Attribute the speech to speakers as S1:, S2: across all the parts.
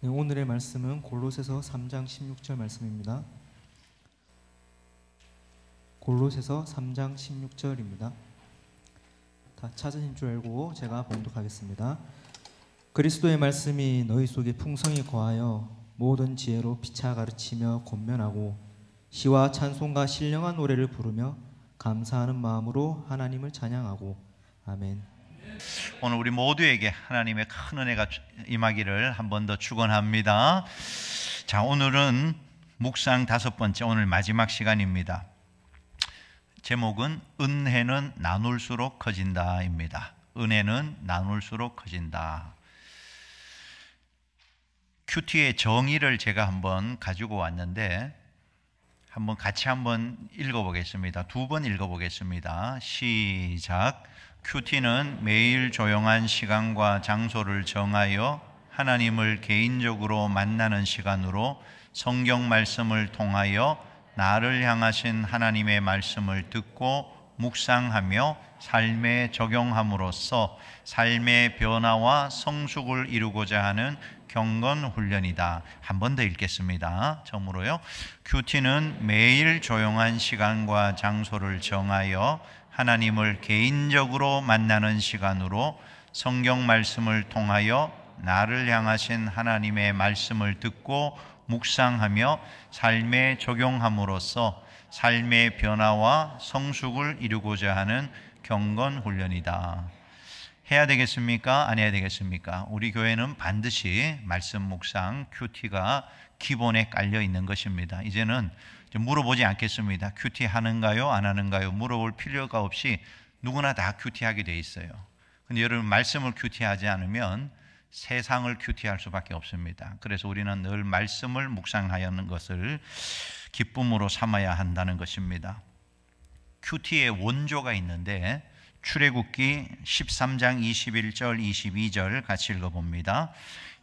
S1: 네, 오늘의 말씀은 골로새서 3장 16절 말씀입니다. 골로새서 3장 16절입니다. 다 찾으신 줄 알고 제가 봉독하겠습니다. 그리스도의 말씀이 너희 속에 풍성히 거하여 모든 지혜로 피차 가르치며 권면하고 시와 찬송과 신령한 노래를 부르며 감사하는 마음으로 하나님을 찬양하고 아멘.
S2: 오늘 우리 모두에게 하나님의 큰 은혜가 임하기를 한 번 더 축원합니다. 자, 오늘은 묵상 5번째, 오늘 마지막 시간입니다. 제목은 은혜는 나눌수록 커진다입니다. 은혜는 나눌수록 커진다. 큐티의 정의를 제가 한번 가지고 왔는데 한번 같이 한번 읽어보겠습니다. 2번 읽어보겠습니다. 시작. 큐티는 매일 조용한 시간과 장소를 정하여 하나님을 개인적으로 만나는 시간으로 성경 말씀을 통하여 나를 향하신 하나님의 말씀을 듣고 묵상하며 삶에 적용함으로써 삶의 변화와 성숙을 이루고자 하는 경건 훈련이다. 한 번 더 읽겠습니다. 처음으로요. 큐티는 매일 조용한 시간과 장소를 정하여 하나님을 개인적으로 만나는 시간으로 성경 말씀을 통하여 나를 향하신 하나님의 말씀을 듣고 묵상하며 삶에 적용함으로써 삶의 변화와 성숙을 이루고자 하는 경건 훈련이다. 해야 되겠습니까? 안 해야 되겠습니까? 우리 교회는 반드시 말씀 묵상 큐티가 기본에 깔려 있는 것입니다. 이제는 물어보지 않겠습니다. 큐티 하는가요? 안 하는가요? 물어볼 필요가 없이 누구나 다 큐티하게 돼 있어요. 근데 여러분, 말씀을 큐티하지 않으면 세상을 큐티할 수밖에 없습니다. 그래서 우리는 늘 말씀을 묵상하는 것을 기쁨으로 삼아야 한다는 것입니다. 큐티의 원조가 있는데 출애굽기 13장 21절 22절 같이 읽어봅니다.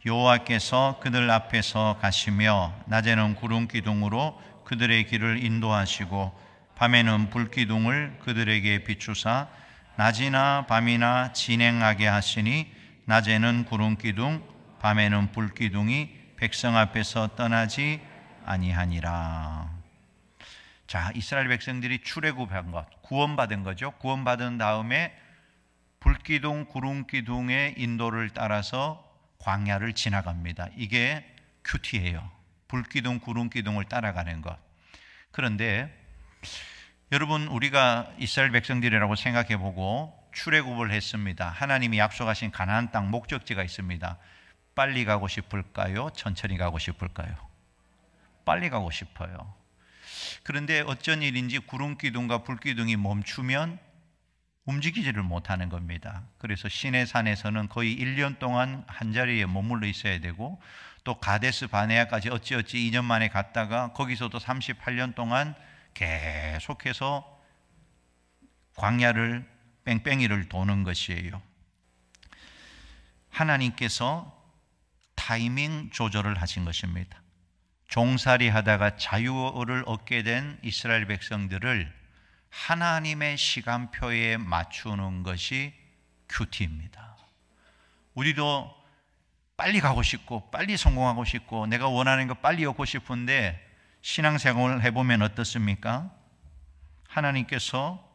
S2: 여호와께서 그들 앞에서 가시며 낮에는 구름 기둥으로 그들의 길을 인도하시고 밤에는 불기둥을 그들에게 비추사 낮이나 밤이나 진행하게 하시니 낮에는 구름 기둥 밤에는 불기둥이 백성 앞에서 떠나지 아니하니라. 자, 이스라엘 백성들이 출애굽한 것, 구원받은 거죠. 구원받은 다음에 불기둥, 구름기둥의 인도를 따라서 광야를 지나갑니다. 이게 큐티예요. 불기둥, 구름기둥을 따라가는 것. 그런데 여러분, 우리가 이스라엘 백성들이라고 생각해 보고 출애굽을 했습니다. 하나님이 약속하신 가나안 땅 목적지가 있습니다. 빨리 가고 싶을까요? 천천히 가고 싶을까요? 빨리 가고 싶어요. 그런데 어쩐 일인지 구름기둥과 불기둥이 멈추면 움직이지를 못하는 겁니다. 그래서 시내산에서는 거의 1년 동안 한자리에 머물러 있어야 되고 또 가데스 바네아까지 어찌어찌 2년 만에 갔다가 거기서도 38년 동안 계속해서 광야를 뺑뺑이를 도는 것이에요. 하나님께서 타이밍 조절을 하신 것입니다. 종살이 하다가 자유를 얻게 된 이스라엘 백성들을 하나님의 시간표에 맞추는 것이 큐티입니다. 우리도 빨리 가고 싶고 빨리 성공하고 싶고 내가 원하는 거 빨리 얻고 싶은데 신앙생활을 해보면 어떻습니까? 하나님께서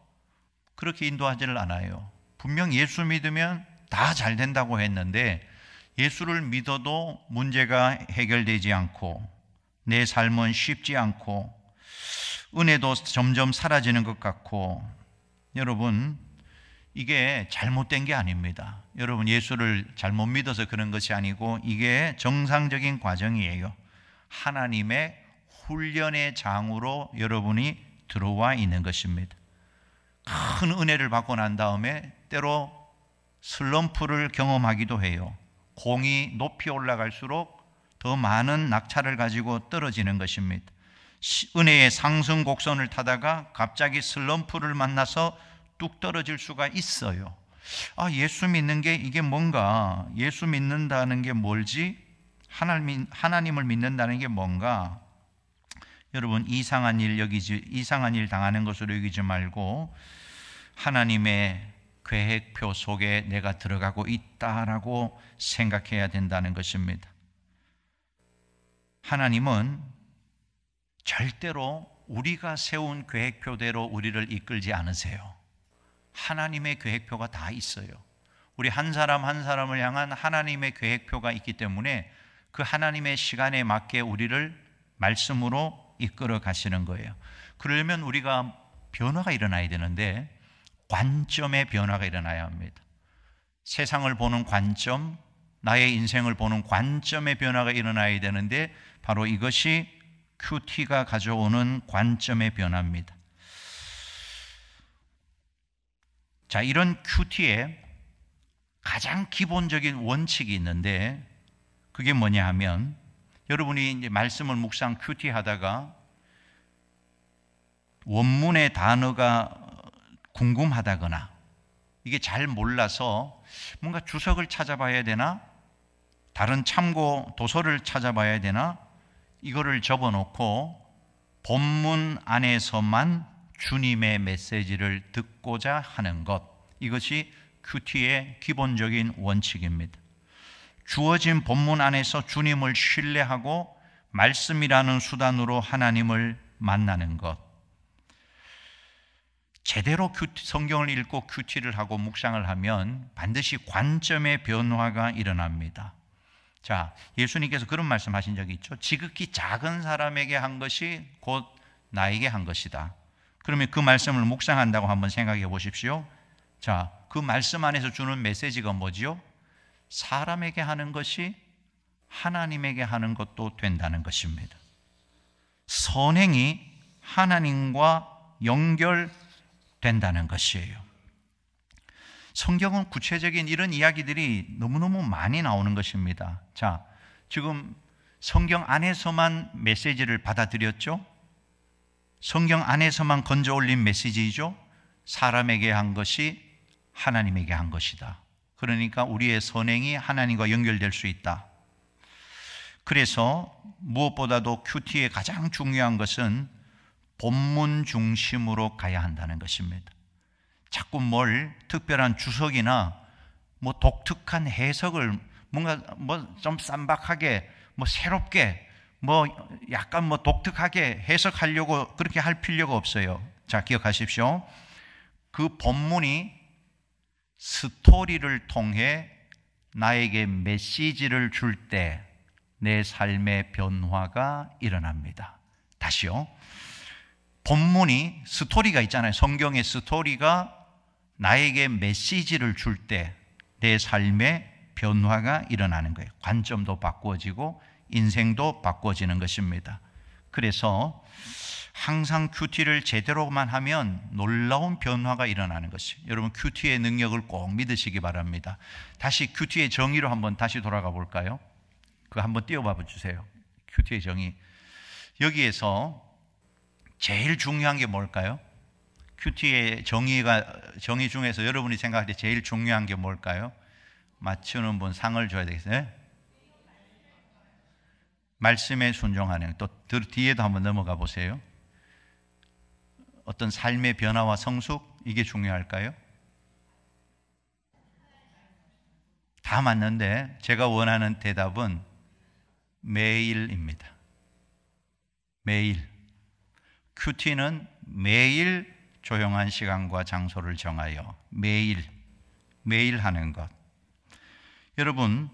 S2: 그렇게 인도하지를 않아요. 분명 예수 믿으면 다 잘 된다고 했는데 예수를 믿어도 문제가 해결되지 않고 내 삶은 쉽지 않고 은혜도 점점 사라지는 것 같고, 여러분, 이게 잘못된 게 아닙니다. 여러분, 예수를 잘못 믿어서 그런 것이 아니고 이게 정상적인 과정이에요. 하나님의 훈련의 장으로 여러분이 들어와 있는 것입니다. 큰 은혜를 받고 난 다음에 때로 슬럼프를 경험하기도 해요. 공이 높이 올라갈수록 더 많은 낙차를 가지고 떨어지는 것입니다. 은혜의 상승 곡선을 타다가 갑자기 슬럼프를 만나서 뚝 떨어질 수가 있어요. 아, 예수 믿는 게 이게 뭔가? 예수 믿는다는 게 뭘지? 하나님을 믿는다는 게 뭔가? 여러분, 이상한 일 당하는 것으로 여기지 말고 하나님의 계획표 속에 내가 들어가고 있다라고 생각해야 된다는 것입니다. 하나님은 절대로 우리가 세운 계획표대로 우리를 이끌지 않으세요. 하나님의 계획표가 다 있어요. 우리 한 사람 한 사람을 향한 하나님의 계획표가 있기 때문에 그 하나님의 시간에 맞게 우리를 말씀으로 이끌어 가시는 거예요. 그러려면 우리가 변화가 일어나야 되는데 관점의 변화가 일어나야 합니다. 세상을 보는 관점, 나의 인생을 보는 관점의 변화가 일어나야 되는데 바로 이것이 큐티가 가져오는 관점의 변화입니다. 자, 이런 큐티에 가장 기본적인 원칙이 있는데 그게 뭐냐 하면 여러분이 이제 말씀을 묵상 큐티 하다가 원문의 단어가 궁금하다거나 이게 잘 몰라서 뭔가 주석을 찾아봐야 되나 다른 참고 도서를 찾아봐야 되나 이거를 접어놓고 본문 안에서만 주님의 메시지를 듣고자 하는 것, 이것이 큐티의 기본적인 원칙입니다. 주어진 본문 안에서 주님을 신뢰하고 말씀이라는 수단으로 하나님을 만나는 것, 제대로 성경을 읽고 큐티를 하고 묵상을 하면 반드시 관점의 변화가 일어납니다. 자, 예수님께서 그런 말씀하신 적이 있죠. 지극히 작은 사람에게 한 것이 곧 나에게 한 것이다. 그러면 그 말씀을 묵상한다고 한번 생각해 보십시오. 자, 그 말씀 안에서 주는 메시지가 뭐지요? 사람에게 하는 것이 하나님에게 하는 것도 된다는 것입니다. 선행이 하나님과 연결된다는 것이에요. 성경은 구체적인 이런 이야기들이 너무너무 많이 나오는 것입니다. 자, 지금 성경 안에서만 메시지를 받아들였죠? 성경 안에서만 건져 올린 메시지이죠? 사람에게 한 것이 하나님에게 한 것이다. 그러니까 우리의 선행이 하나님과 연결될 수 있다. 그래서 무엇보다도 큐티의 가장 중요한 것은 본문 중심으로 가야 한다는 것입니다. 자꾸 뭘 특별한 주석이나 뭐 독특한 해석을 뭔가 뭐 좀 쌈박하게 뭐 새롭게 뭐 약간 뭐 독특하게 해석하려고 그렇게 할 필요가 없어요. 자, 기억하십시오. 그 본문이 스토리를 통해 나에게 메시지를 줄 때 내 삶의 변화가 일어납니다. 다시요. 본문이 스토리가 있잖아요. 성경의 스토리가 나에게 메시지를 줄 때 내 삶의 변화가 일어나는 거예요. 관점도 바꾸어지고 인생도 바꾸어지는 것입니다. 그래서 항상 큐티를 제대로만 하면 놀라운 변화가 일어나는 것이에요. 여러분 큐티의 능력을 꼭 믿으시기 바랍니다. 다시 큐티의 정의로 한번 다시 돌아가 볼까요? 그거 한번 띄워봐 주세요. 큐티의 정의. 여기에서 제일 중요한 게 뭘까요? 큐티의 정의 중에서 여러분이 생각할 때 제일 중요한 게 뭘까요? 맞추는 분 상을 줘야 되겠어요? 말씀에 순종하는. 또 뒤에도 한번 넘어가 보세요. 어떤 삶의 변화와 성숙, 이게 중요할까요? 다 맞는데 제가 원하는 대답은 매일입니다. 매일. 큐티는 매일 조용한 시간과 장소를 정하여 매일 하는 것. 여러분,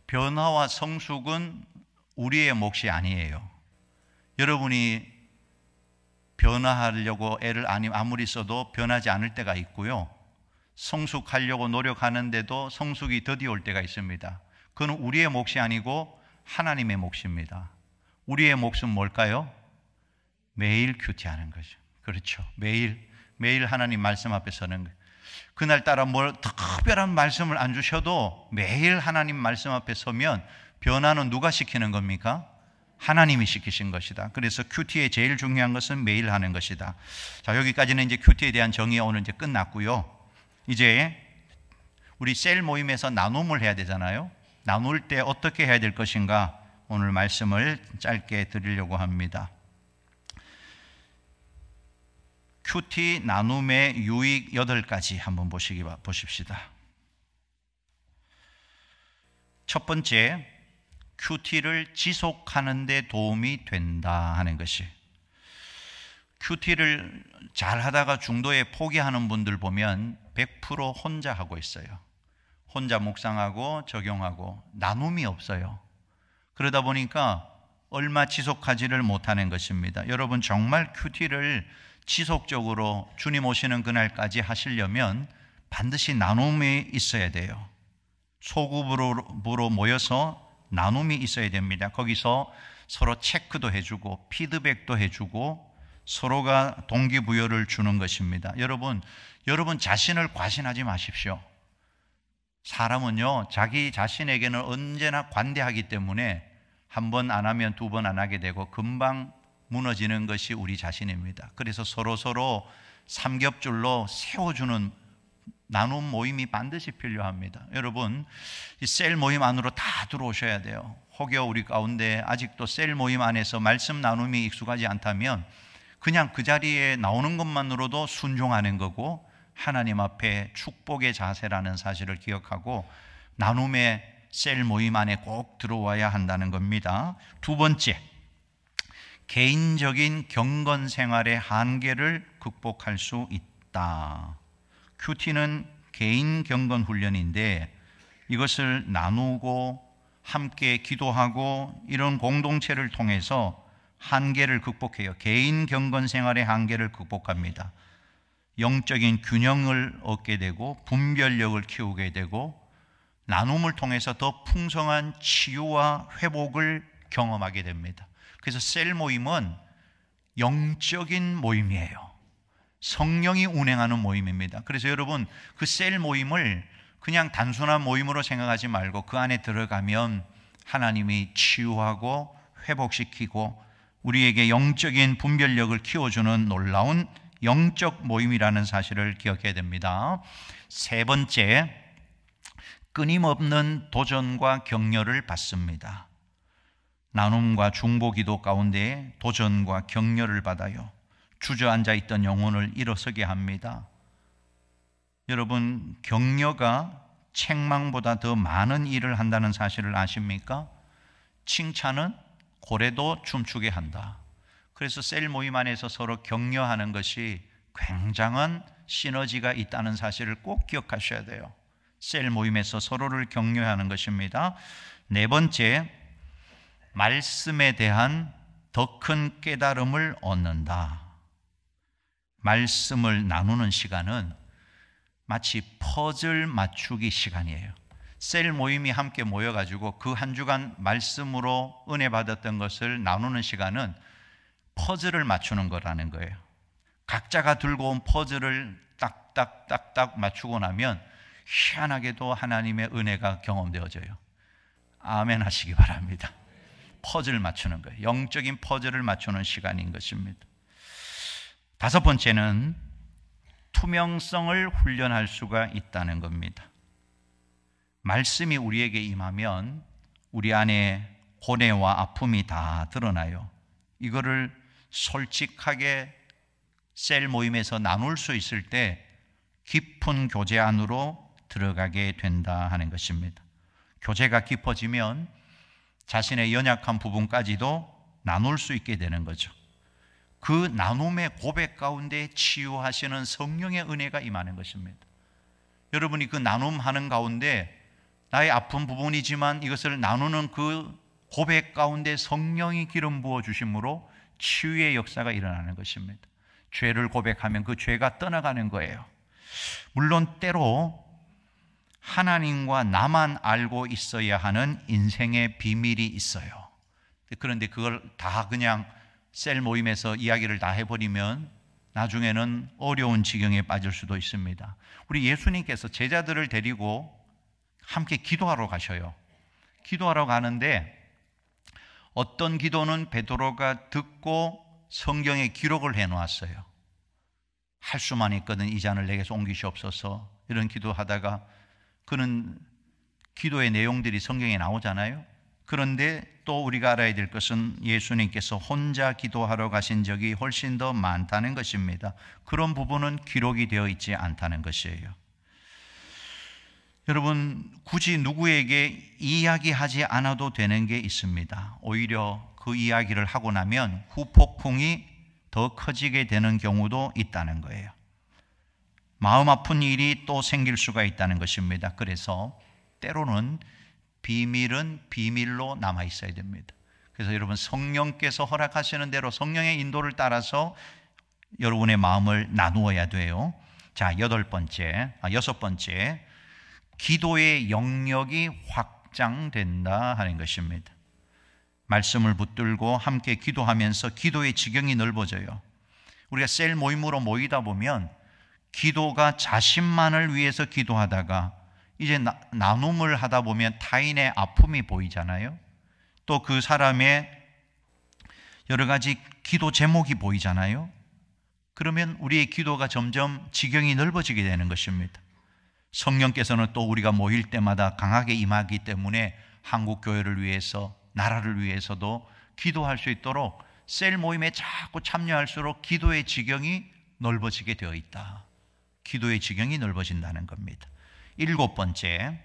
S2: 변화와 성숙은 우리의 몫이 아니에요. 여러분이 변화하려고 애를 아무리 써도 변하지 않을 때가 있고요. 성숙하려고 노력하는데도 성숙이 더디 올 때가 있습니다. 그건 우리의 몫이 아니고 하나님의 몫입니다. 우리의 몫은 뭘까요? 매일 큐티하는 거죠. 그렇죠. 매일 하나님 말씀 앞에 서는 거예요. 그날따라 뭘 특별한 말씀을 안 주셔도 매일 하나님 말씀 앞에 서면 변화는 누가 시키는 겁니까? 하나님이 시키신 것이다. 그래서 큐티의 제일 중요한 것은 매일 하는 것이다. 자, 여기까지는 이제 큐티에 대한 정의가 오늘 이제 끝났고요. 이제 우리 셀 모임에서 나눔을 해야 되잖아요. 나눌 때 어떻게 해야 될 것인가 오늘 말씀을 짧게 드리려고 합니다. 큐티 나눔의 유익 8가지 한번 보십시다. 첫 번째, 큐티를 지속하는 데 도움이 된다 하는 것이. 큐티를 잘 하다가 중도에 포기하는 분들 보면 100% 혼자 하고 있어요. 혼자 묵상하고 적용하고 나눔이 없어요. 그러다 보니까 얼마 지속하지를 못하는 것입니다. 여러분, 정말 큐티를 지속적으로 주님 오시는 그날까지 하시려면 반드시 나눔이 있어야 돼요. 소그룹으로 모여서 나눔이 있어야 됩니다. 거기서 서로 체크도 해주고 피드백도 해주고 서로가 동기부여를 주는 것입니다. 여러분 자신을 과신하지 마십시오. 사람은요, 자기 자신에게는 언제나 관대하기 때문에 한 번 안 하면 두 번 안 하게 되고 금방 무너지는 것이 우리 자신입니다. 그래서 서로 삼겹줄로 세워주는 나눔 모임이 반드시 필요합니다. 여러분, 이 셀 모임 안으로 다 들어오셔야 돼요. 혹여 우리 가운데 아직도 셀 모임 안에서 말씀 나눔이 익숙하지 않다면 그냥 그 자리에 나오는 것만으로도 순종하는 거고 하나님 앞에 축복의 자세라는 사실을 기억하고 나눔의 셀 모임 안에 꼭 들어와야 한다는 겁니다. 두 번째, 개인적인 경건 생활의 한계를 극복할 수 있다. 큐티는 개인 경건 훈련인데 이것을 나누고 함께 기도하고 이런 공동체를 통해서 한계를 극복해요. 개인 경건 생활의 한계를 극복합니다. 영적인 균형을 얻게 되고 분별력을 키우게 되고 나눔을 통해서 더 풍성한 치유와 회복을 경험하게 됩니다. 그래서 셀 모임은 영적인 모임이에요. 성령이 운행하는 모임입니다. 그래서 여러분, 그 셀 모임을 그냥 단순한 모임으로 생각하지 말고 그 안에 들어가면 하나님이 치유하고 회복시키고 우리에게 영적인 분별력을 키워주는 놀라운 영적 모임이라는 사실을 기억해야 됩니다. 세 번째, 끊임없는 도전과 격려를 받습니다. 나눔과 중보기도 가운데 도전과 격려를 받아요. 주저앉아 있던 영혼을 일어서게 합니다. 여러분, 격려가 책망보다 더 많은 일을 한다는 사실을 아십니까? 칭찬은 고래도 춤추게 한다. 그래서 셀 모임 안에서 서로 격려하는 것이 굉장한 시너지가 있다는 사실을 꼭 기억하셔야 돼요. 셀 모임에서 서로를 격려하는 것입니다. 네 번째, 말씀에 대한 더 큰 깨달음을 얻는다. 말씀을 나누는 시간은 마치 퍼즐 맞추기 시간이에요. 셀 모임이 함께 모여가지고 그 한 주간 말씀으로 은혜 받았던 것을 나누는 시간은 퍼즐을 맞추는 거라는 거예요. 각자가 들고 온 퍼즐을 딱딱딱딱 맞추고 나면 희한하게도 하나님의 은혜가 경험되어져요. 아멘 하시기 바랍니다. 퍼즐 맞추는 거예요. 영적인 퍼즐을 맞추는 시간인 것입니다. 다섯 번째는 투명성을 훈련할 수가 있다는 겁니다. 말씀이 우리에게 임하면 우리 안에 고뇌와 아픔이 다 드러나요. 이거를 솔직하게 셀 모임에서 나눌 수 있을 때 깊은 교제 안으로 들어가게 된다 하는 것입니다. 교제가 깊어지면 자신의 연약한 부분까지도 나눌 수 있게 되는 거죠. 그 나눔의 고백 가운데 치유하시는 성령의 은혜가 임하는 것입니다. 여러분이 그 나눔하는 가운데 나의 아픈 부분이지만 이것을 나누는 그 고백 가운데 성령이 기름 부어 주심으로 치유의 역사가 일어나는 것입니다. 죄를 고백하면 그 죄가 떠나가는 거예요. 물론 때로 하나님과 나만 알고 있어야 하는 인생의 비밀이 있어요. 그런데 그걸 다 그냥 셀 모임에서 이야기를 다 해버리면 나중에는 어려운 지경에 빠질 수도 있습니다. 우리 예수님께서 제자들을 데리고 함께 기도하러 가셔요. 기도하러 가는데 어떤 기도는 베드로가 듣고 성경에 기록을 해놓았어요. 할 수만 있거든 이 잔을 내게서 옮기시옵소서, 이런 기도하다가 그는 기도의 내용들이 성경에 나오잖아요. 그런데 또 우리가 알아야 될 것은 예수님께서 혼자 기도하러 가신 적이 훨씬 더 많다는 것입니다. 그런 부분은 기록이 되어 있지 않다는 것이에요. 여러분, 굳이 누구에게 이야기하지 않아도 되는 게 있습니다. 오히려 그 이야기를 하고 나면 후폭풍이 더 커지게 되는 경우도 있다는 거예요. 마음 아픈 일이 또 생길 수가 있다는 것입니다. 그래서 때로는 비밀은 비밀로 남아 있어야 됩니다. 그래서 여러분, 성령께서 허락하시는 대로 성령의 인도를 따라서 여러분의 마음을 나누어야 돼요. 자, 여섯 번째, 기도의 영역이 확장된다 하는 것입니다. 말씀을 붙들고 함께 기도하면서 기도의 지경이 넓어져요. 우리가 셀 모임으로 모이다 보면 기도가 자신만을 위해서 기도하다가 이제 나눔을 하다 보면 타인의 아픔이 보이잖아요. 또 그 사람의 여러 가지 기도 제목이 보이잖아요. 그러면 우리의 기도가 점점 지경이 넓어지게 되는 것입니다. 성령께서는 또 우리가 모일 때마다 강하게 임하기 때문에 한국 교회를 위해서, 나라를 위해서도 기도할 수 있도록 셀 모임에 자꾸 참여할수록 기도의 지경이 넓어지게 되어 있다. 기도의 지경이 넓어진다는 겁니다. 7번째,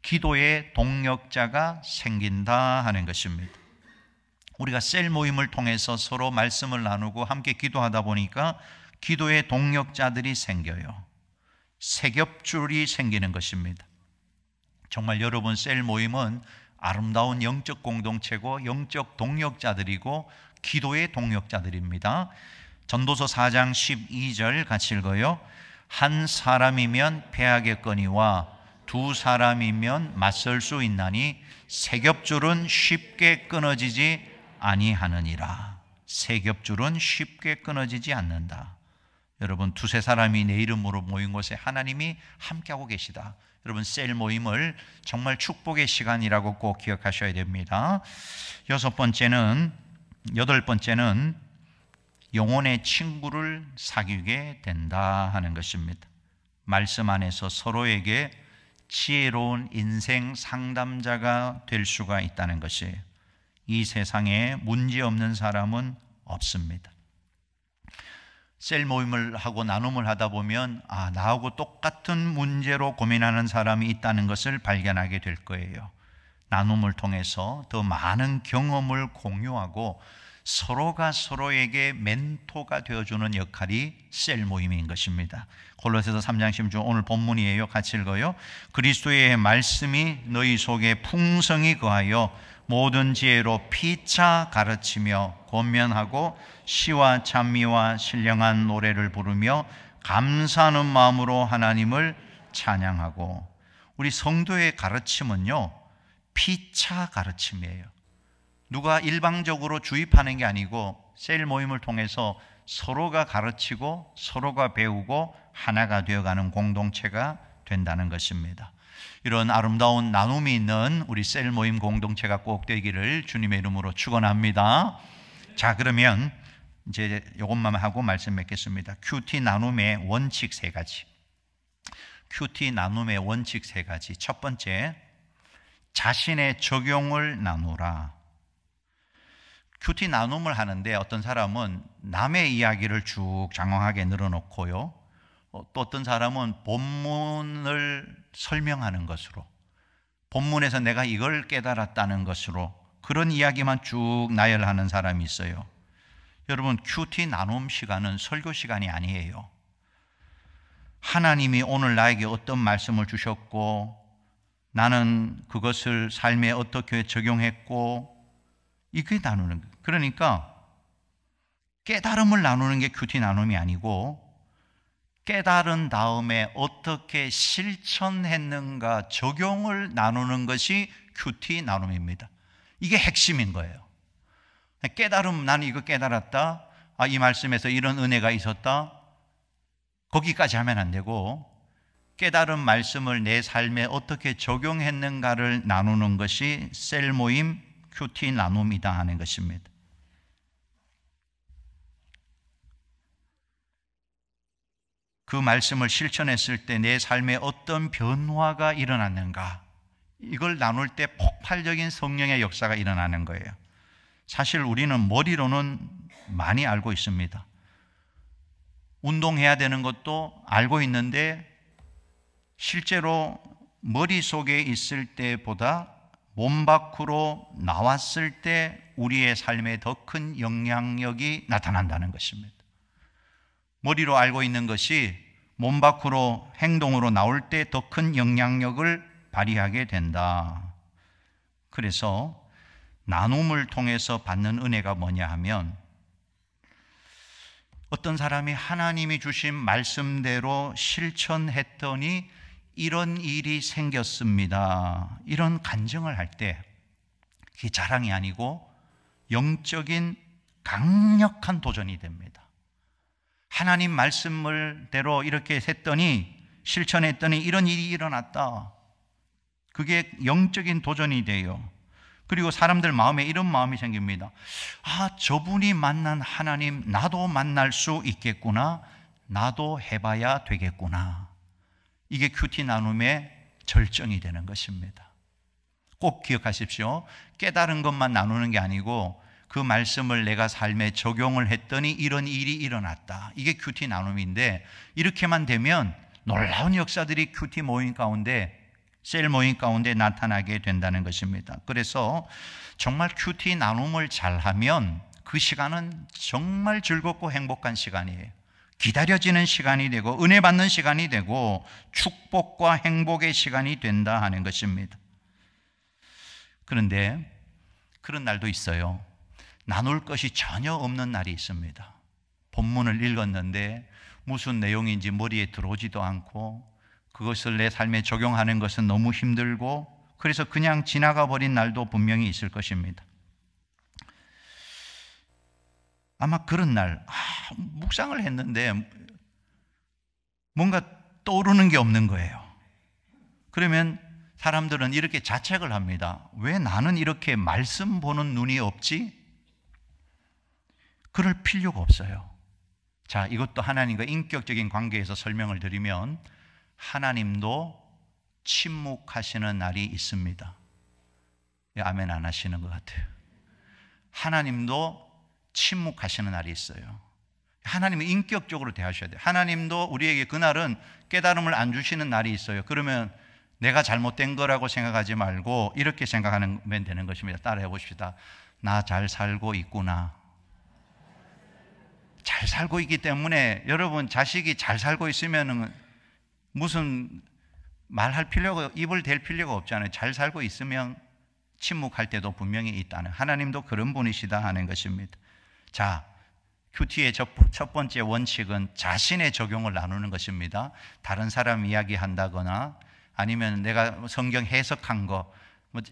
S2: 기도의 동력자가 생긴다 하는 것입니다. 우리가 셀 모임을 통해서 서로 말씀을 나누고 함께 기도하다 보니까 기도의 동력자들이 생겨요. 세겹줄이 생기는 것입니다. 정말 여러분, 셀 모임은 아름다운 영적 공동체고 영적 동력자들이고 기도의 동력자들입니다. 전도서 4장 12절 같이 읽어요. 한 사람이면 패하겠거니와 두 사람이면 맞설 수 있나니 세겹줄은 쉽게 끊어지지 아니하느니라. 세겹줄은 쉽게 끊어지지 않는다. 여러분, 두세 사람이 내 이름으로 모인 곳에 하나님이 함께하고 계시다. 여러분, 셀 모임을 정말 축복의 시간이라고 꼭 기억하셔야 됩니다. 여덟 번째는 영혼의 친구를 사귀게 된다 하는 것입니다. 말씀 안에서 서로에게 지혜로운 인생 상담자가 될 수가 있다는 것이에요. 이 세상에 문제 없는 사람은 없습니다. 셀 모임을 하고 나눔을 하다 보면 나하고 똑같은 문제로 고민하는 사람이 있다는 것을 발견하게 될 거예요. 나눔을 통해서 더 많은 경험을 공유하고 서로가 서로에게 멘토가 되어주는 역할이 셀 모임인 것입니다. 골로새서 3장 16절 오늘 본문이에요. 같이 읽어요. 그리스도의 말씀이 너희 속에 풍성히 거하여 모든 지혜로 피차 가르치며 권면하고 시와 찬미와 신령한 노래를 부르며 감사하는 마음으로 하나님을 찬양하고. 우리 성도의 가르침은요, 피차 가르침이에요. 누가 일방적으로 주입하는 게 아니고 셀 모임을 통해서 서로가 가르치고 서로가 배우고 하나가 되어가는 공동체가 된다는 것입니다. 이런 아름다운 나눔이 있는 우리 셀 모임 공동체가 꼭 되기를 주님의 이름으로 축원합니다. 자, 그러면 이제 이것만 하고 말씀 맺겠습니다. 큐티 나눔의 원칙 세 가지. 큐티 나눔의 원칙 세 가지. 첫 번째, 자신의 적용을 나누라. 큐티 나눔을 하는데 어떤 사람은 남의 이야기를 쭉 장황하게 늘어놓고요, 또 어떤 사람은 본문을 설명하는 것으로, 본문에서 내가 이걸 깨달았다는 것으로 그런 이야기만 쭉 나열하는 사람이 있어요. 여러분, 큐티 나눔 시간은 설교 시간이 아니에요. 하나님이 오늘 나에게 어떤 말씀을 주셨고 나는 그것을 삶에 어떻게 적용했고, 이게 나누는 거예요. 그러니까 깨달음을 나누는 게 큐티 나눔이 아니고, 깨달은 다음에 어떻게 실천했는가 적용을 나누는 것이 큐티 나눔입니다. 이게 핵심인 거예요. 깨달음, 나는 이거 깨달았다, 이 말씀에서 이런 은혜가 있었다, 거기까지 하면 안 되고 깨달은 말씀을 내 삶에 어떻게 적용했는가를 나누는 것이 셀 모임 큐티 나눔이다 하는 것입니다. 그 말씀을 실천했을 때 내 삶에 어떤 변화가 일어났는가, 이걸 나눌 때 폭발적인 성령의 역사가 일어나는 거예요. 사실 우리는 머리로는 많이 알고 있습니다. 운동해야 되는 것도 알고 있는데 실제로 머릿속에 있을 때보다 몸 밖으로 나왔을 때 우리의 삶에 더 큰 영향력이 나타난다는 것입니다. 머리로 알고 있는 것이 몸 밖으로 행동으로 나올 때 더 큰 영향력을 발휘하게 된다. 그래서 나눔을 통해서 받는 은혜가 뭐냐 하면, 어떤 사람이 하나님이 주신 말씀대로 실천했더니 이런 일이 생겼습니다, 이런 간증을 할 때 그게 자랑이 아니고 영적인 강력한 도전이 됩니다. 하나님 말씀대로 이렇게 했더니, 실천했더니 이런 일이 일어났다. 그게 영적인 도전이 돼요. 그리고 사람들 마음에 이런 마음이 생깁니다. 아, 저분이 만난 하나님 나도 만날 수 있겠구나, 나도 해봐야 되겠구나. 이게 큐티 나눔의 절정이 되는 것입니다. 꼭 기억하십시오. 깨달은 것만 나누는 게 아니고 그 말씀을 내가 삶에 적용을 했더니 이런 일이 일어났다. 이게 큐티 나눔인데, 이렇게만 되면 놀라운 역사들이 큐티 모임 가운데, 셀 모임 가운데 나타나게 된다는 것입니다. 그래서 정말 큐티 나눔을 잘하면 그 시간은 정말 즐겁고 행복한 시간이에요. 기다려지는 시간이 되고 은혜 받는 시간이 되고 축복과 행복의 시간이 된다 하는 것입니다. 그런데 그런 날도 있어요. 나눌 것이 전혀 없는 날이 있습니다. 본문을 읽었는데 무슨 내용인지 머리에 들어오지도 않고, 그것을 내 삶에 적용하는 것은 너무 힘들고, 그래서 그냥 지나가 버린 날도 분명히 있을 것입니다. 아마 그런 날, 묵상을 했는데 뭔가 떠오르는 게 없는 거예요. 그러면 사람들은 이렇게 자책을 합니다. 왜 나는 이렇게 말씀 보는 눈이 없지? 그럴 필요가 없어요. 자, 이것도 하나님과 인격적인 관계에서 설명을 드리면, 하나님도 침묵하시는 날이 있습니다. 아멘 안 하시는 것 같아요. 하나님도 침묵하시는 날이 있어요. 하나님은 인격적으로 대하셔야 돼요. 하나님도 우리에게 그날은 깨달음을 안 주시는 날이 있어요. 그러면 내가 잘못된 거라고 생각하지 말고 이렇게 생각하면 되는 것입니다. 따라해 봅시다. 나 잘 살고 있구나. 잘 살고 있기 때문에, 여러분 자식이 잘 살고 있으면 무슨 말할 필요가, 입을 댈 필요가 없잖아요. 잘 살고 있으면 침묵할 때도 분명히 있다는, 하나님도 그런 분이시다 하는 것입니다. 자, 큐티의 첫 번째 원칙은 자신의 적용을 나누는 것입니다. 다른 사람 이야기한다거나 아니면 내가 성경 해석한 거,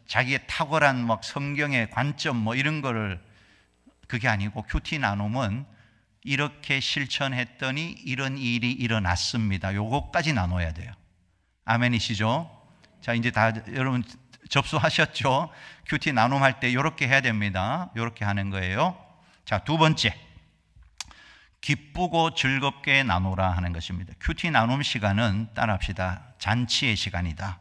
S2: 자기의 탁월한 성경의 관점 이런 거를, 그게 아니고 큐티 나눔은 이렇게 실천했더니 이런 일이 일어났습니다. 요거까지 나눠야 돼요. 아멘이시죠? 자, 이제 다 여러분 접수하셨죠? 큐티 나눔할 때 이렇게 해야 됩니다. 이렇게 하는 거예요. 자, 두 번째, 기쁘고 즐겁게 나누라 하는 것입니다. 큐티 나눔 시간은, 따라합시다, 잔치의 시간이다.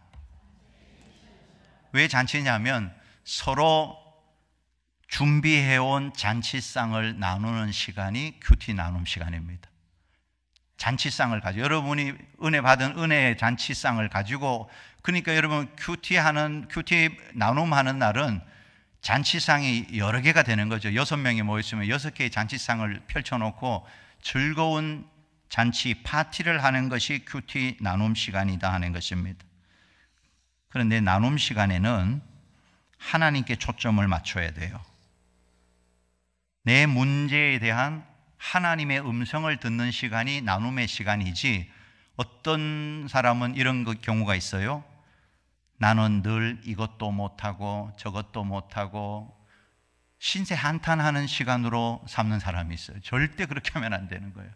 S2: 왜 잔치냐면 서로 준비해온 잔치상을 나누는 시간이 큐티 나눔 시간입니다. 잔치상을 가지고, 여러분이 은혜 받은 은혜의 잔치상을 가지고, 그러니까 여러분 큐티 나눔하는 날은 잔치상이 여러 개가 되는 거죠. 6명이 모였으면 6개의 잔치상을 펼쳐놓고 즐거운 잔치, 파티를 하는 것이 큐티 나눔 시간이다 하는 것입니다. 그런데 나눔 시간에는 하나님께 초점을 맞춰야 돼요. 내 문제에 대한 하나님의 음성을 듣는 시간이 나눔의 시간이지, 어떤 사람은 이런 경우가 있어요. 나는 늘 이것도 못하고 저것도 못하고 신세 한탄하는 시간으로 삼는 사람이 있어요. 절대 그렇게 하면 안 되는 거예요.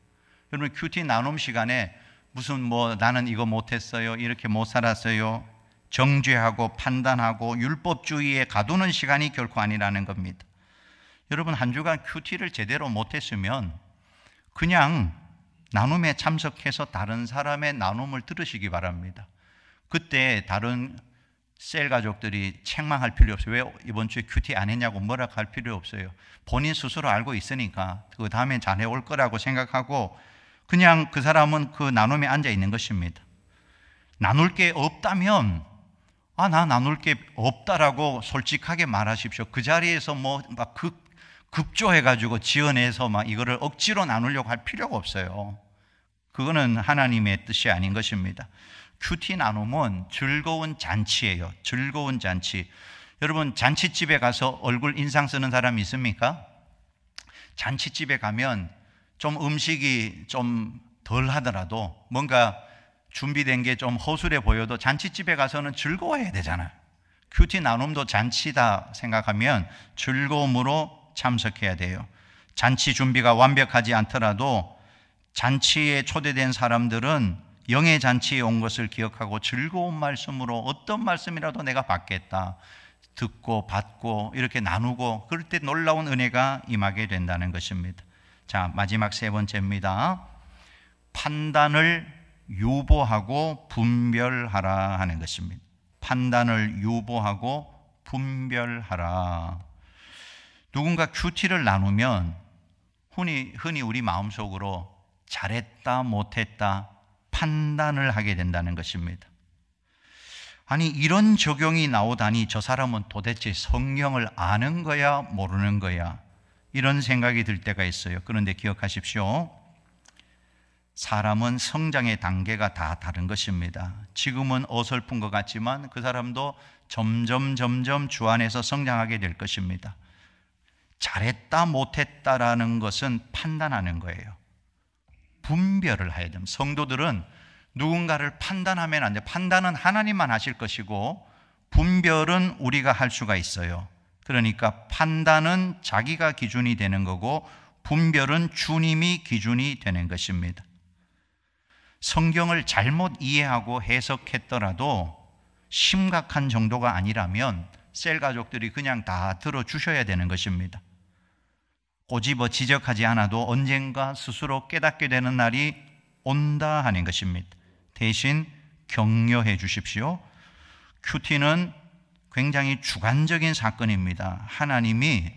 S2: 여러분 큐티 나눔 시간에 무슨 나는 이거 못했어요, 이렇게 못 살았어요, 정죄하고 판단하고 율법주의에 가두는 시간이 결코 아니라는 겁니다. 여러분 한 주간 큐티를 제대로 못했으면 그냥 나눔에 참석해서 다른 사람의 나눔을 들으시기 바랍니다. 그때 다른 셀 가족들이 책망할 필요 없어요. 왜 이번 주에 큐티 안 했냐고 뭐라 할 필요 없어요. 본인 스스로 알고 있으니까 그 다음에 잘해올 거라고 생각하고 그냥 그 사람은 그 나눔에 앉아 있는 것입니다. 나눌 게 없다면 나 나눌 게 없다라고 솔직하게 말하십시오. 그 자리에서 막 급조해가지고 지어내서 막 이거를 억지로 나누려고 할 필요가 없어요. 그거는 하나님의 뜻이 아닌 것입니다. 큐티 나눔은 즐거운 잔치예요. 즐거운 잔치. 여러분, 잔치집에 가서 얼굴 인상 쓰는 사람 있습니까? 잔치집에 가면 좀 음식이 좀 덜 하더라도 뭔가 준비된 게 좀 허술해 보여도 잔치집에 가서는 즐거워해야 되잖아요. 큐티 나눔도 잔치다 생각하면 즐거움으로 참석해야 돼요. 잔치 준비가 완벽하지 않더라도 잔치에 초대된 사람들은 영의 잔치에 온 것을 기억하고 즐거운 말씀으로 어떤 말씀이라도 내가 받겠다, 듣고 받고 이렇게 나누고, 그럴 때 놀라운 은혜가 임하게 된다는 것입니다. 자, 마지막 세 번째입니다. 판단을 유보하고 분별하라 하는 것입니다. 판단을 유보하고 분별하라. 누군가 큐티를 나누면 흔히 우리 마음속으로 잘했다 못했다 판단을 하게 된다는 것입니다. 아니, 이런 적용이 나오다니 저 사람은 도대체 성경을 아는 거야 모르는 거야, 이런 생각이 들 때가 있어요. 그런데 기억하십시오. 사람은 성장의 단계가 다 다른 것입니다. 지금은 어설픈 것 같지만 그 사람도 점점 주 안에서 성장하게 될 것입니다. 잘했다 못했다라는 것은 판단하는 거예요. 분별을 해야 됩니다. 성도들은 누군가를 판단하면 안 돼요. 판단은 하나님만 하실 것이고 분별은 우리가 할 수가 있어요. 그러니까 판단은 자기가 기준이 되는 거고 분별은 주님이 기준이 되는 것입니다. 성경을 잘못 이해하고 해석했더라도 심각한 정도가 아니라면 셀 가족들이 그냥 다 들어주셔야 되는 것입니다. 꼬집어 지적하지 않아도 언젠가 스스로 깨닫게 되는 날이 온다 하는 것입니다. 대신 격려해 주십시오. 큐티는 굉장히 주관적인 사건입니다. 하나님이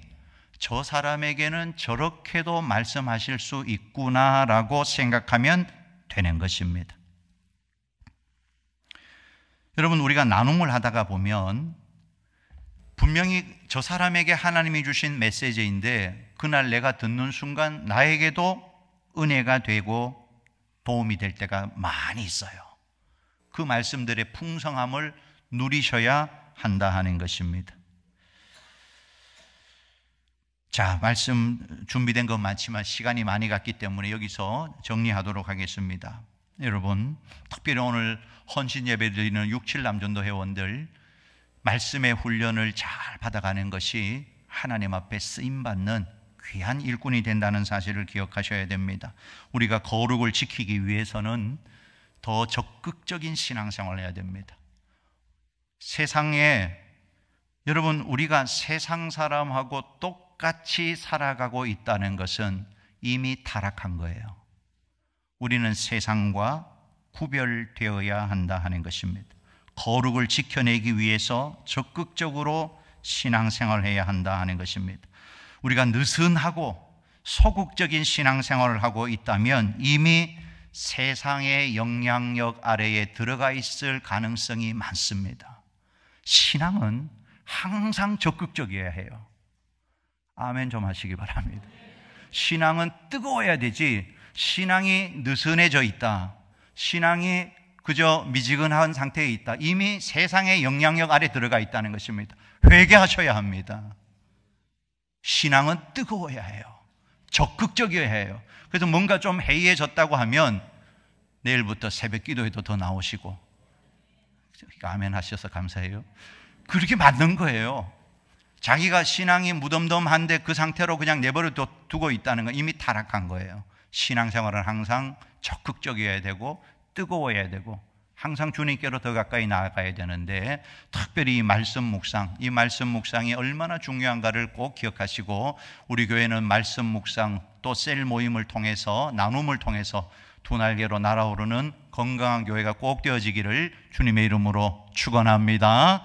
S2: 저 사람에게는 저렇게도 말씀하실 수 있구나라고 생각하면 되는 것입니다. 여러분, 우리가 나눔을 하다가 보면 분명히 저 사람에게 하나님이 주신 메시지인데 그날 내가 듣는 순간 나에게도 은혜가 되고 도움이 될 때가 많이 있어요. 그 말씀들의 풍성함을 누리셔야 한다 하는 것입니다. 자, 말씀 준비된 건 많지만 시간이 많이 갔기 때문에 여기서 정리하도록 하겠습니다. 여러분, 특별히 오늘 헌신 예배 드리는 6, 7남전도 회원들, 말씀의 훈련을 잘 받아가는 것이 하나님 앞에 쓰임받는 귀한 일꾼이 된다는 사실을 기억하셔야 됩니다. 우리가 거룩을 지키기 위해서는 더 적극적인 신앙생활을 해야 됩니다. 세상에, 여러분, 우리가 세상 사람하고 똑같이 살아가고 있다는 것은 이미 타락한 거예요. 우리는 세상과 구별되어야 한다 하는 것입니다. 거룩을 지켜내기 위해서 적극적으로 신앙생활을 해야 한다 하는 것입니다. 우리가 느슨하고 소극적인 신앙생활을 하고 있다면 이미 세상의 영향력 아래에 들어가 있을 가능성이 많습니다. 신앙은 항상 적극적이어야 해요. 아멘 좀 하시기 바랍니다. 신앙은 뜨거워야 되지, 신앙이 느슨해져 있다, 신앙이 그저 미지근한 상태에 있다, 이미 세상의 영향력 아래 들어가 있다는 것입니다. 회개하셔야 합니다. 신앙은 뜨거워야 해요. 적극적이어야 해요. 그래서 뭔가 좀 해이해졌다고 하면 내일부터 새벽 기도에도 더 나오시고, 아멘 하셔서 감사해요. 그렇게 맞는 거예요. 자기가 신앙이 무덤덤한데 그 상태로 그냥 내버려 두고 있다는 건 이미 타락한 거예요. 신앙생활은 항상 적극적이어야 되고 뜨거워야 되고 항상 주님께로 더 가까이 나아가야 되는데, 특별히 이 말씀 묵상이 얼마나 중요한가를 꼭 기억하시고, 우리 교회는 말씀 묵상 또 셀 모임을 통해서, 나눔을 통해서 두 날개로 날아오르는 건강한 교회가 꼭 되어지기를 주님의 이름으로 축원합니다.